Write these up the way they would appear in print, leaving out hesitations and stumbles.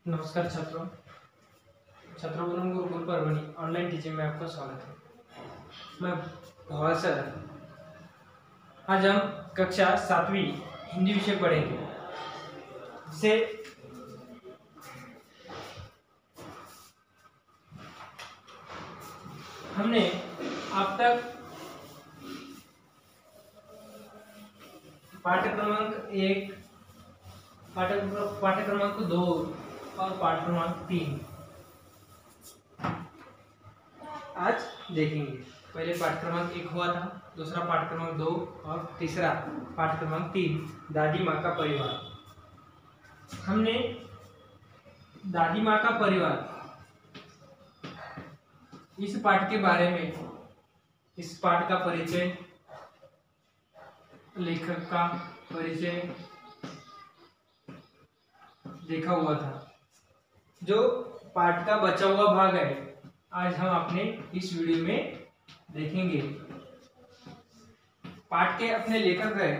नमस्कार छात्रों, छात्रों गुरुकुल परभणी ऑनलाइन टीचिंग में आपका स्वागत है। मैं भवा सर। आज हम कक्षा 7वीं हिंदी विषय पढ़ेंगे, जिसे हमने अब तक पाठ्य क्रमांक 1, पाठ्य क्रमांक 2 और पाठ्य क्रमांक 3 आज देखेंगे। पहले पाठ्य क्रमांक 1 हुआ था, दूसरा पाठ्य क्रमांक 2 और तीसरा पाठ्य क्रमांक 3 दादी माँ का परिवार। हमने दादी माँ का परिवार इस पाठ के बारे में, इस पाठ का परिचय, लेखक का परिचय देखा हुआ था। जो पाठ का बचा हुआ भाग है आज हम अपने इस वीडियो में देखेंगे। पाठ के अपने लेखक है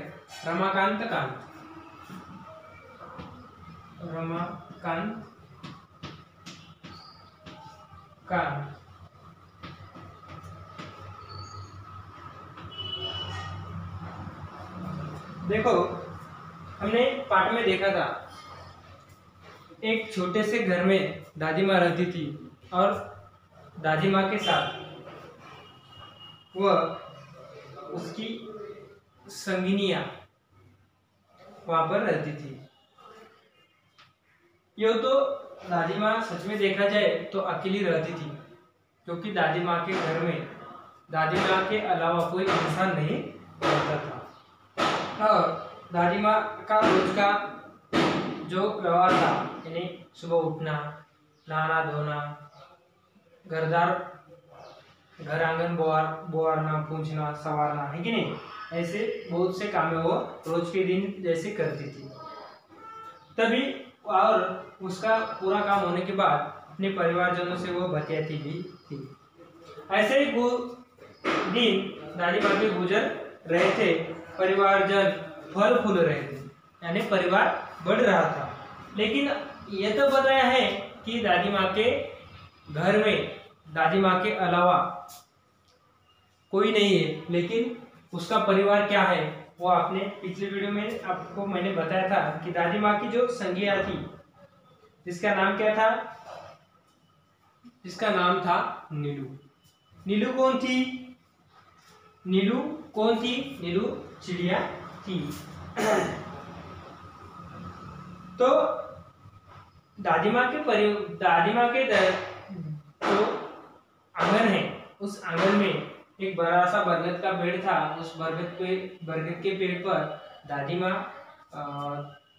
रमाकांत कांत। रमाकांत कांत देखो, हमने पाठ में देखा था एक छोटे से घर में दादी माँ रहती थी और दादी माँ के साथ वह उसकी संगिनियां वहां पर रहती थी। यो तो दादी माँ सच में देखा जाए तो अकेली रहती थी, क्योंकि दादी माँ के घर में दादी माँ के अलावा कोई इंसान नहीं रहता था। और दादी माँ का रोज का जो व्यवहार था, यानी सुबह उठना, नहाना धोना, घर आंगन बोआरना, पूछना, संवारना, है कि नहीं, ऐसे बहुत से काम वो रोज के दिन जैसे करती थी। तभी और उसका पूरा काम होने के बाद अपने परिवारजनों से वो बतियाती भी थी। ऐसे ही दिन दादी माँ के गुजर रहे थे, परिवारजन फल फूल रहे थे, यानी परिवार बढ़ रहा था। लेकिन यह तो बताया है कि दादी माँ के घर में दादी माँ के अलावा कोई नहीं है, लेकिन उसका परिवार क्या है वो आपने पिछले वीडियो में आपको मैंने बताया था कि दादी माँ की जो संगिया थी, जिसका नाम क्या था, जिसका नाम था नीलू। नीलू कौन थी? नीलू चिड़िया थी। तो दादी माँ के जो आंगन है, उस आंगन में एक बड़ा सा बरगद का पेड़ था। उस बरगद के पेड़ पर दादी माँ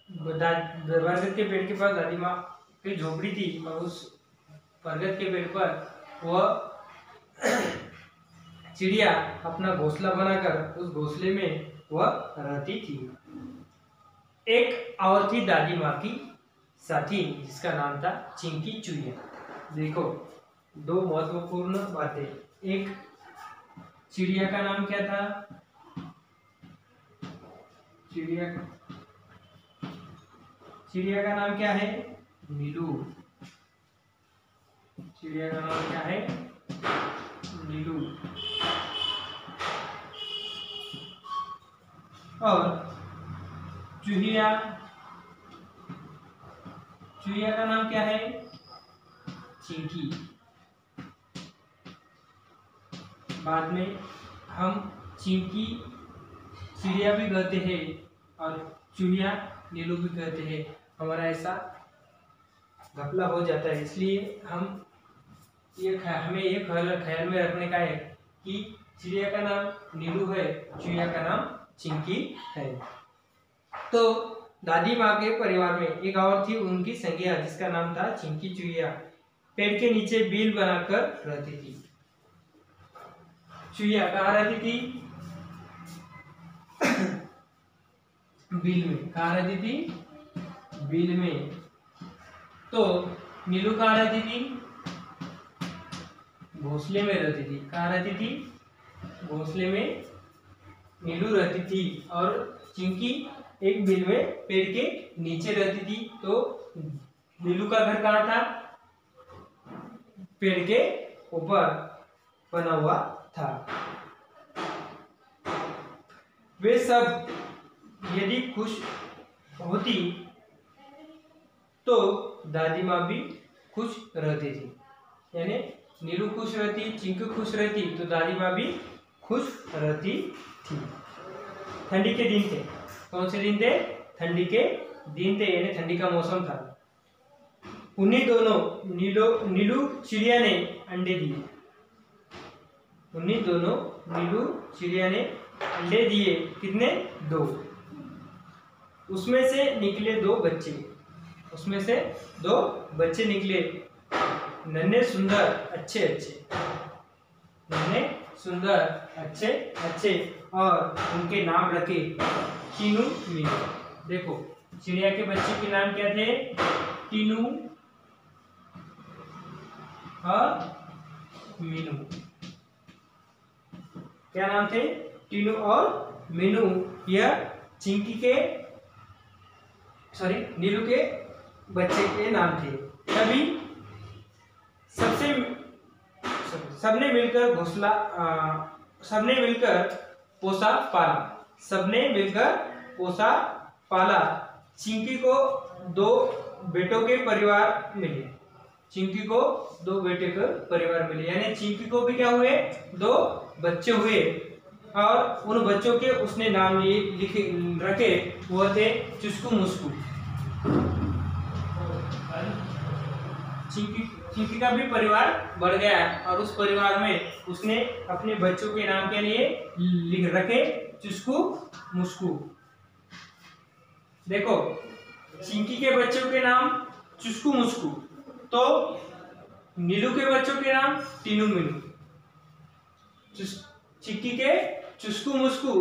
बरगद के पेड़ के पास दादी माँ की झोपड़ी थी, और उस बरगद के पेड़ पर वह चिड़िया अपना घोंसला बनाकर उस घोंसले में वह रहती थी। एक और थी दादी माँ की साथी, जिसका नाम था चिंकी चुईया। देखो, दो महत्वपूर्ण बातें। एक, चिड़िया का नाम क्या था? चिड़िया का नाम क्या है? नीलू। चिड़िया का नाम क्या है? नीलू। और चूहिया का नाम क्या है? चिंकी। बाद में हम चिंकी चिड़िया भी कहते हैं और चूहिया नीलू भी कहते हैं। हमारा ऐसा घपला हो जाता है, इसलिए हमें ये ख्याल में रखने का है कि चिड़िया का नाम नीलू है, चूहिया का नाम चिंकी है। तो दादी माँ के परिवार में एक और थी उनकी संगिया, जिसका नाम था चिंकी चुईया। पेड़ के नीचे बिल बनाकर रहती थी। चुईया कहाँ रहती थी? बिल में। कहाँ रहती थी? बिल में। तो नीलू कहाँ रहती थी? घोंसले में रहती थी। कहाँ रहती थी? घोंसले में नीलू रहती थी, और चिंकी एक बिल में पेड़ के नीचे रहती थी। तो नीलू का घर कहाँ था? पेड़ के ऊपर बना हुआ था। वे सब यदि खुश होती तो दादी माँ भी खुश रहती थी। यानी नीलू खुश रहती, चिंकू खुश रहती तो दादी माँ भी खुश रहती थी। ठंडी के दिन थे। कौन से दिन थे? ठंडी के दिन थे, यानी ठंडी का मौसम था। उन्हीं दोनों नीलू चिड़िया ने अंडे दिए। उन्हीं दोनों नीलू चिड़िया ने अंडे दिए। कितने? 2। उसमें से निकले 2 बच्चे। उसमें से 2 बच्चे निकले, नन्हे सुंदर अच्छे अच्छे, नन्हे सुंदर अच्छे अच्छे, और उनके नाम रखे टीनू मीनू। देखो चिड़िया के बच्चे के नाम क्या थे? टीनू और मीनू। क्या नाम थे? टीनू और मीनू। यह चिंकी के नीलू के बच्चे के नाम थे। तभी सबने मिलकर सबने मिलकर पोसा पाला। सबने मिलकर पोसा पाला। चिंकी को 2 बेटों के परिवार मिले। चिंकी को 2 बेटे के परिवार मिले, यानी चिंकी को भी क्या हुए? 2 बच्चे हुए, और उन बच्चों के उसने नाम रखे, वो थे चुस्कू मुस्कू। चिंकी का भी परिवार बढ़ गया, और उस परिवार में उसने अपने बच्चों के नाम के लिए लिख रखे चुस्कू मुस्कू। देखो चिंकी के बच्चों के नाम चुस्कू मुस्कू, तो नीलू के बच्चों के नाम टीनू मीनू। चिक्की के चुस्कू मुस्कू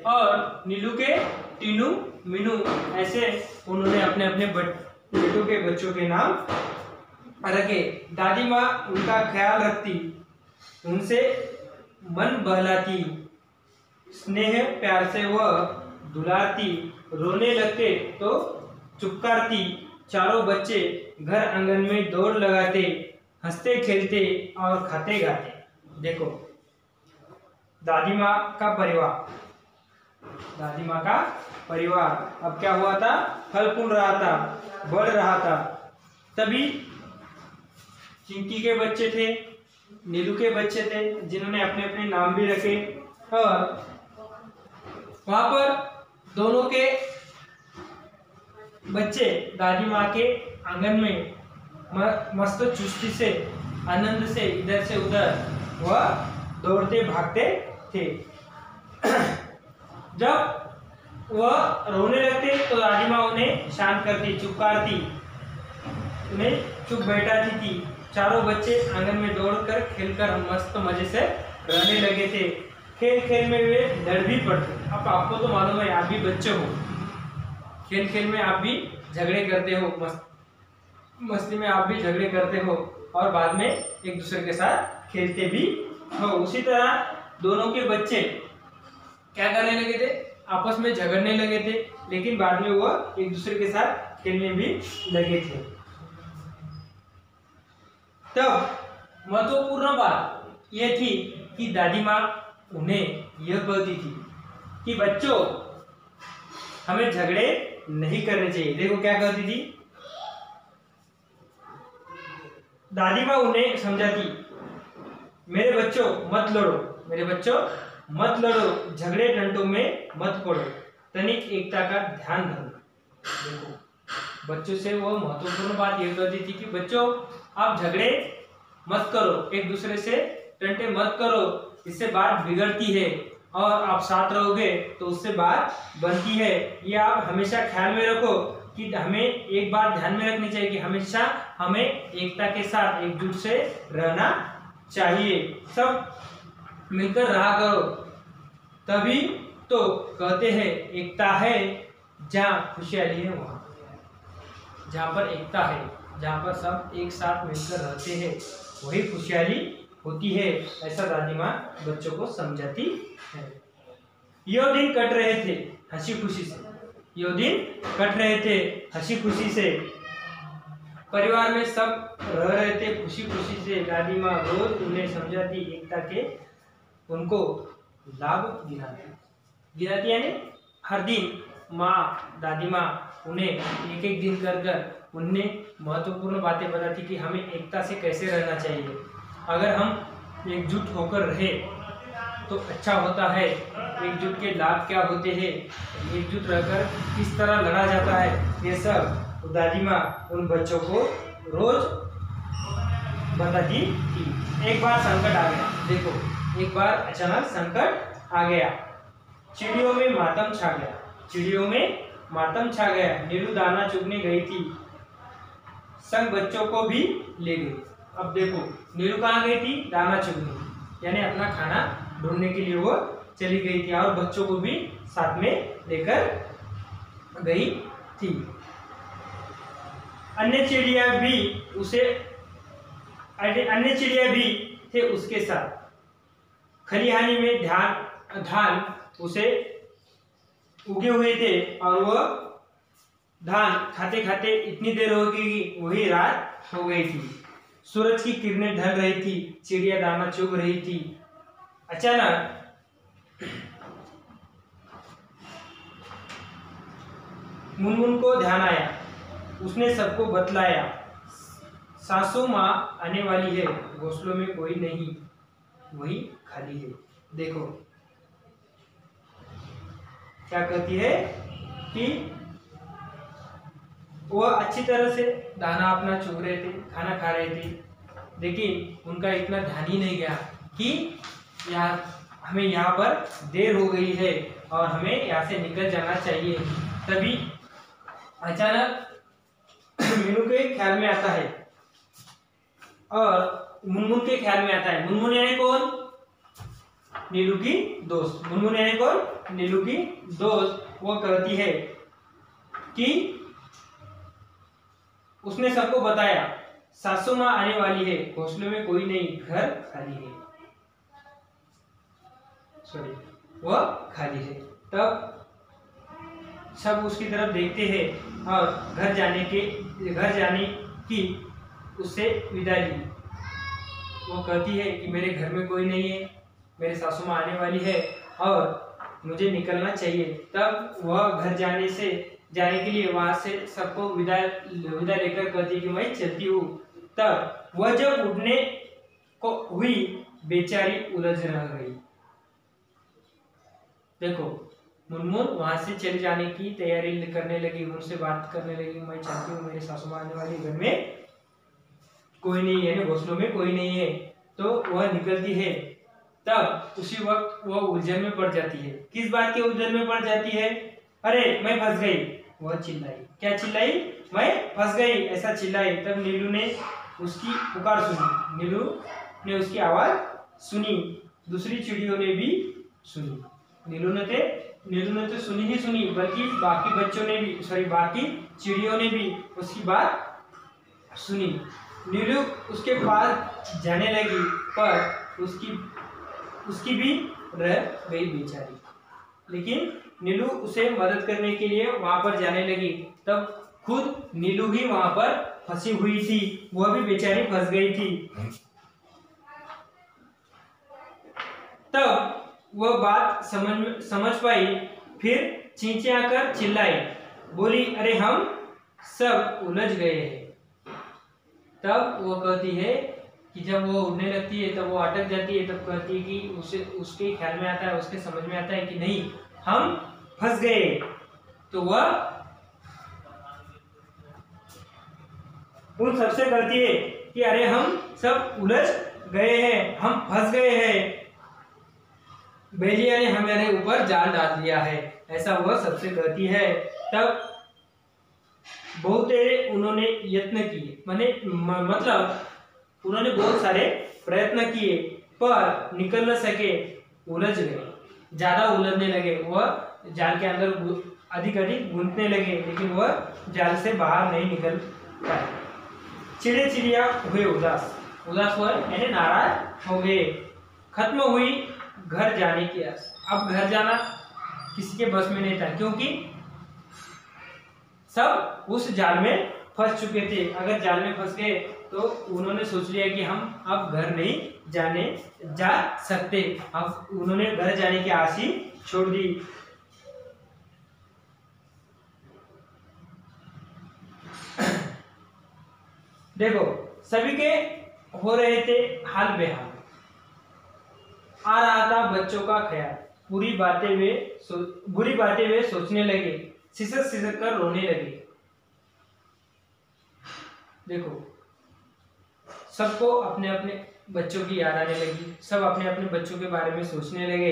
और नीलू के टीनू मीनू, ऐसे उन्होंने अपने अपने बेटों के बच्चों के नाम रखे। दादी माँ उनका ख्याल रखती, उनसे मन बहलाती, स्नेह प्यार से वह दुलारती, रोने लगते तो चुपकारती। चारों बच्चे घर आंगन में दौड़ लगाते, हंसते खेलते और खाते गाते। देखो दादी माँ का परिवार अब क्या हुआ था? फल फूल रहा था, बढ़ रहा था। तभी चिंकी के बच्चे थे, नीलू के बच्चे थे, जिन्होंने अपने अपने नाम भी रखे, और वहां पर दोनों के बच्चे दादी माँ के आंगन में मस्त चुस्ती से, आनंद से इधर से उधर वह दौड़ते भागते थे। जब वह रोने लगते तो दादी माँ उन्हें शांत करती, चुपकारती, उन्हें चुप बैठाती थी। चारों बच्चे आंगन में दौड़कर खेलकर मस्त मजे से रहने लगे थे। खेल खेल में वे लड़ भी पड़ते। अब आपको तो मालूम है, आप भी बच्चे हो, खेल खेल में आप भी झगड़े करते हो, मस्ती में आप भी झगड़े करते हो, और बाद में एक दूसरे के साथ खेलते भी हो। उसी तरह दोनों के बच्चे क्या करने लगे थे? आपस में झगड़ने लगे थे, लेकिन बाद में वो एक दूसरे के साथ खेलने भी लगे थे। तब महत्वपूर्ण बात यह थी कि दादी माँ उन्हें यह कहती थी कि बच्चों, हमें झगड़े नहीं करने चाहिए। देखो क्या कहती थी दादी माँ, उन्हें समझाती, मेरे बच्चों मत लड़ो, मेरे बच्चों मत लड़ो, झगड़े टंटों में मत पड़ो, तनिक एकता का ध्यान रखो। देखो बच्चों से वो महत्वपूर्ण बात ये कहती थी कि बच्चों, आप झगड़े मत करो, एक दूसरे से टंटे मत करो, इससे बात बिगड़ती है, और आप साथ रहोगे तो उससे बात बनती है। ये आप हमेशा ख्याल में रखो कि हमें एक बात ध्यान में रखनी चाहिए कि हमेशा हमें एकता के साथ एकजुट से रहना चाहिए, सब मिलकर रहा करो, तभी तो कहते हैं एकता है जहाँ खुशहाली है वहाँ। जहाँ पर एकता है, जहाँ पर सब एक साथ मिलकर रहते हैं, वही खुशहाली होती है, ऐसा दादी माँ बच्चों को समझाती है। यो दिन कट रहे थे हंसी खुशी से, यो दिन कट रहे थे हंसी खुशी से, परिवार में सब रह रहे थे खुशी खुशी से। दादी माँ रोज उन्हें समझाती, एकता के उनको लाभ गिनाती यानी हर दिन दादी माँ उन्हें एक एक दिन कर कर उन्हें महत्वपूर्ण बातें बताती कि हमें एकता से कैसे रहना चाहिए। अगर हम एकजुट होकर रहे तो अच्छा होता है। एकजुट के लाभ क्या होते हैं, एकजुट रहकर किस तरह लड़ा जाता है, ये सब दादी माँ उन बच्चों को रोज बताती थी। एक बार संकट आ गया, देखो एक बार अचानक संकट आ गया। चिड़ियों में मातम छा गया। चिड़ियों में मातम छा गया। नीलू दाना चुगने गई थी, संग बच्चों को भी ले गई। अब देखो नीलू कहाँ गई थी, दाना चुगने, यानी अपना खाना ढूंढने के लिए वो चली गई थी और बच्चों को भी साथ में लेकर गई थी। अन्य चिड़िया भी थे उसके साथ। खलिहानी में धान उसे उगे हुए थे और वह धान खाते खाते इतनी देर हो गई कि वही रात हो गई थी। सूरज की किरणें ढल रही थी, चिड़िया दाना चुग रही थी। अचानक मुनमुन को ध्यान आया। उसने सबको बतलाया, सासू माँ आने वाली है, घोंसलों में कोई नहीं, वही खाली है। देखो क्या कहती है कि वह अच्छी तरह से दाना अपना चुग रहे थे, खाना खा रहे थे, लेकिन उनका इतना ध्यान ही नहीं गया कि हमें यहाँ पर देर हो गई है और हमें यहाँ से निकल जाना चाहिए। तभी अचानक मीनू के ख्याल में आता है और मुनमुन के ख्याल में आता है। मुनमुन यानी कौन, नीलू की दोस्त। मुनमुन यानी कौन, नीलू की दोस्त। वो कहती है कि उसने सबको बताया, सासू माँ आने वाली है, घोंसले में कोई नहीं, घर खाली है। सॉरी, वह खाली है। तब सब उसकी तरफ देखते हैं और घर जाने की उससे विदा ली। वो कहती है कि मेरे घर में कोई नहीं है, मेरे सासू माँ आने वाली है और मुझे निकलना चाहिए। तब वह घर जाने के लिए वहां से सबको विदा लेकर कहती है कि मैं चलती हूँ। तब वह जब उठने को हुई, बेचारी उलझ रह गई। देखो मुनमुन वहां से चले जाने की तैयारी करने लगी, उनसे बात करने लगी, मैं चाहती हूँ मेरे सासू माँ आने वाली, घर में कोई नहीं है, घोंसलों में कोई नहीं है। तो वह निकलती है। तब उसी वक्त वह उलझन में पड़ जाती है। किस बात के उलझन में पड़ जाती है, अरे मैं फंस गई, वह चिल्लाई। क्या चिल्लाई, मैं फंस गई, ऐसा चिल्लाई। तब नीलू ने उसकी पुकार सुनी, नीलू ने उसकी आवाज सुनी, दूसरी चिड़ियों ने भी सुनी। नीलू ने तो सुनी ही सुनी, बल्कि बाकी चिड़ियों ने भी उसकी बात सुनी। नीलू उसके पास जाने लगी, पर उसकी भी रह गई बेचारी। लेकिन नीलू उसे मदद करने के लिए वहां पर जाने लगी। तब खुद नीलू भी वहां पर फंसी हुई थी, वह भी बेचारी फंस गई थी। तब वह बात समझ पाई, फिर चिंचियाकर चिल्लाई, बोली, अरे हम सब उलझ गए हैं। तब वो कहती है कि जब वो उड़ने लगती है तब वो अटक जाती है। तब कहती है कि उसके ख्याल में आता है, उसके समझ में आता है कि नहीं, हम फंस गए। तो वह उन सबसे कहती है कि अरे हम सब उलझ गए हैं, हम फंस गए हैं, बेलिया ने हमारे ऊपर जाल डाल दिया है, ऐसा वह सबसे कहती है। तब बहुत उन्होंने यत्न किए, मतलब उन्होंने बहुत सारे प्रयत्न किए, पर निकल न सके, उलझ गए, ज्यादा उलझने लगे। वह जाल के अंदर अधिक गूंथने लगे, लेकिन वह जाल से बाहर नहीं निकल पाए। चिड़िया हुए उदास हुए यानी नाराज हो गए। खत्म हुई घर जाने की आस। अब घर जाना किसी के बस में नहीं था, क्योंकि सब उस जाल में फंस चुके थे, अगर जाल में फंस गए तो उन्होंने सोच लिया कि हम अब घर नहीं जा सकते। अब उन्होंने घर जाने की आस ही छोड़ दी। देखो सभी के हो रहे थे हाल बेहाल, आ रहा था बच्चों का ख्याल, बुरी बातें वे सोचने लगे, सिसक सिसक कर रोने लगे। देखो सबको अपने अपने बच्चों की याद आने लगी, सब अपने अपने बच्चों के बारे में सोचने लगे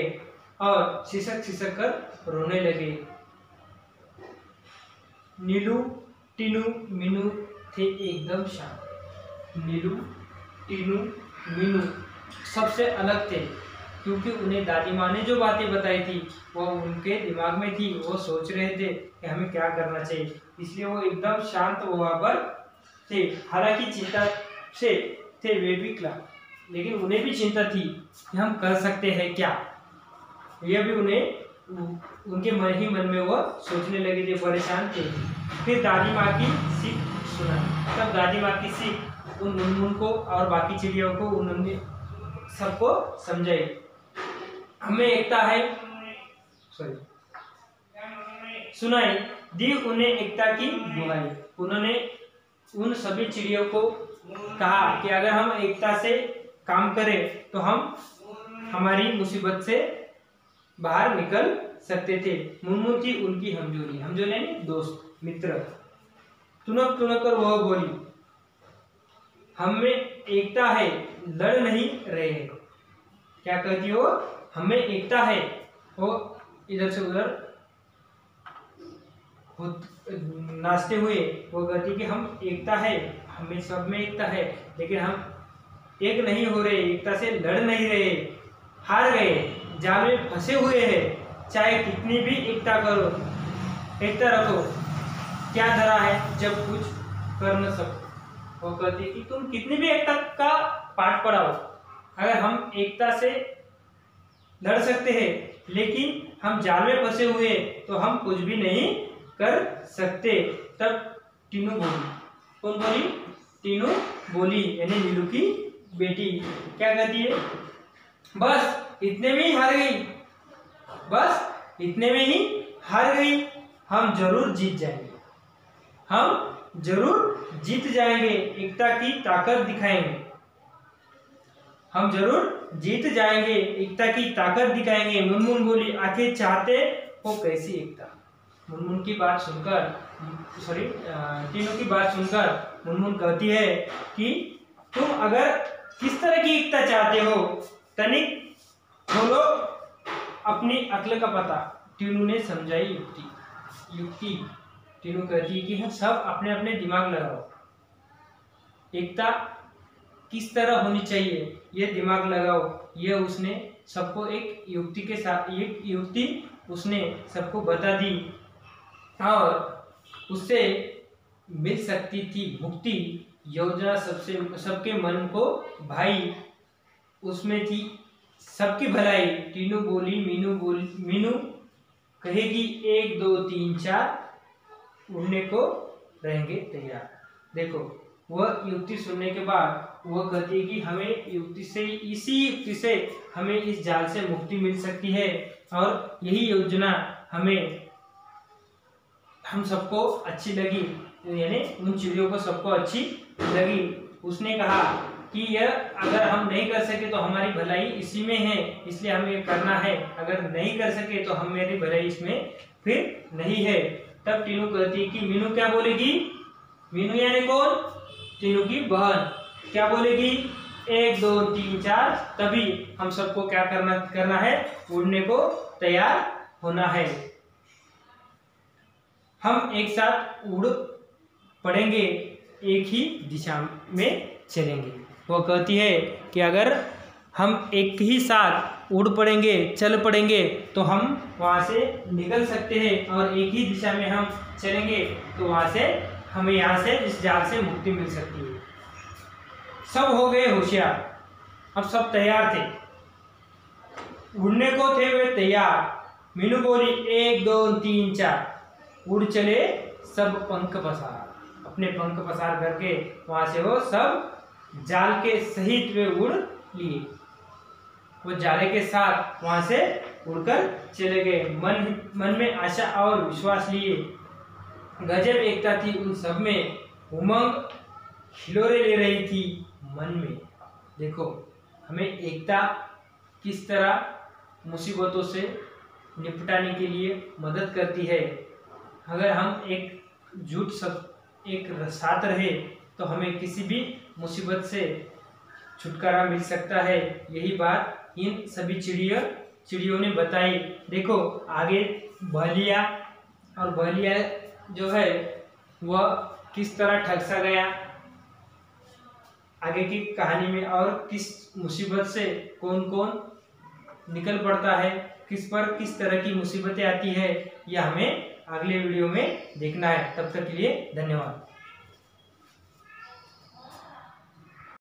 और सिसक सिसक कर रोने लगे। नीलू, टीनू, मीनू थे एकदम शांत। नीलू, टीनू, मीनू सबसे अलग थे, क्योंकि उन्हें दादी माँ ने जो बातें बताई थी वो उनके दिमाग में थी। वो सोच रहे थे कि हमें क्या करना चाहिए, इसलिए वो एकदम शांत वहाँ पर थे। हालांकि चिंता से थे वे भी लेकिन उन्हें भी चिंता थी कि हम कर सकते हैं क्या। यह भी उनके मन में वो सोचने लगे थे, परेशान थे। फिर दादी माँ की सीख सुना। तब दादी माँ की सीख उन मुनमुन को और बाकी चिड़ियों को उन्होंने सबको समझाई। हमें एकता है सुनाई दी उन्हें एकता की दुहाई। उन्होंने उन सभी चिड़ियों को कहा कि अगर हम एकता से काम करें तो हम हमारी मुसीबत से बाहर निकल सकते थे। मुनमुन थी उनकी हमजोली यानी दोस्त मित्र। तुनक तुनक कर वह बोली, हमें एकता है, लड़ नहीं रहे। क्या कहती हो? हमें एकता है। वो इधर से उधर नाचते हुए वो कहती कि हम एकता है, हमें सब में एकता है, लेकिन हम एक नहीं हो रहे, एकता से लड़ नहीं रहे, हार गए, जाल में फंसे हुए हैं। चाहे कितनी भी एकता करो, एकता रखो, क्या धरा है जब कुछ कर न सको। वो कहती कि तुम कितनी भी एकता का पाठ पढ़ाओ, अगर हम एकता से लड़ सकते हैं लेकिन हम जाल में फंसे हुए तो हम कुछ भी नहीं कर सकते। तब टीनू बोली। कौन बोली? टीनू बोली, यानी नीलू की बेटी। क्या कहती है? बस इतने में ही हार गई, बस इतने में ही हार गई। हम जरूर जीत जाएंगे, हम जरूर जीत जाएंगे, एकता की ताकत दिखाएंगे। हम जरूर जीत जाएंगे, एकता की ताकत दिखाएंगे। मुनमुन बोली, आखिर चाहते हो कैसी एकता? मुनमुन की बात सुनकर तीनों की बात सुनकर मुनमुन कहती है कि तुम अगर किस तरह की एकता चाहते हो, तनिक खोलो अपनी अक्ल का पता। तीनों ने समझाई युक्ति। तीनों कहती है कि हम सब अपने अपने दिमाग लगाओ, एकता किस तरह होनी चाहिए ये दिमाग लगाओ। ये उसने सबको एक युक्ति के साथ एक युक्ति उसने सबको बता दी और उससे मिल सकती थी मुक्ति। योजना सबके मन को भाई, उसमें थी सबकी भलाई। टीनू बोली, मीनू कहेगी 1 2 3 4, उड़ने को रहेंगे तैयार। देखो वह युक्ति सुनने के बाद वह कहती है कि हमें इसी युक्ति से हमें इस जाल से मुक्ति मिल सकती है और यही योजना हम सबको अच्छी लगी, यानी उन चिड़ियों को सबको अच्छी लगी। उसने कहा कि यह अगर हम नहीं कर सके तो हमारी भलाई इसी में है, इसलिए हमें ये करना है। अगर नहीं कर सके तो हमारी भलाई इसमें फिर नहीं है। तब टीनू कहती है कि मीनू क्या बोलेगी? मीनू यानी कौन? टीनू की बहन। क्या बोलेगी? 1 2 3 4, तभी हम सबको क्या करना है? उड़ने को तैयार होना है। हम एक साथ उड़ पड़ेंगे, एक ही दिशा में चलेंगे। वो कहती है कि अगर हम एक ही साथ उड़ पड़ेंगे, चल पड़ेंगे तो हम वहाँ से निकल सकते हैं और एक ही दिशा में हम चलेंगे तो वहाँ से हमें यहाँ से इस जाल से मुक्ति मिल सकती है। सब हो गए होशियार, अब सब तैयार थे, उड़ने को थे वे तैयार। मीनू बोली 1 2 3 4, उड़ चले सब पंख पसार। अपने पंख पसार करके वहां से वो सब जाल के सहित वे उड़ लिए। वो जाले के साथ वहां से उड़कर चले गए। मन में आशा और विश्वास लिए गजब एकता थी उन सब में, उमंग हिलोरे ले रही थी मन में। देखो हमें एकता किस तरह मुसीबतों से निपटाने के लिए मदद करती है। अगर हम एक साथ रहे तो हमें किसी भी मुसीबत से छुटकारा मिल सकता है। यही बात इन सभी चिड़ियों ने बताई। देखो आगे बहलिया, और बहलिया जो है वह किस तरह ठगसा गया आगे की कहानी में, और किस मुसीबत से कौन कौन निकल पड़ता है, किस पर किस तरह की मुसीबतें आती है, यह हमें अगले वीडियो में देखना है। तब तक के लिए धन्यवाद।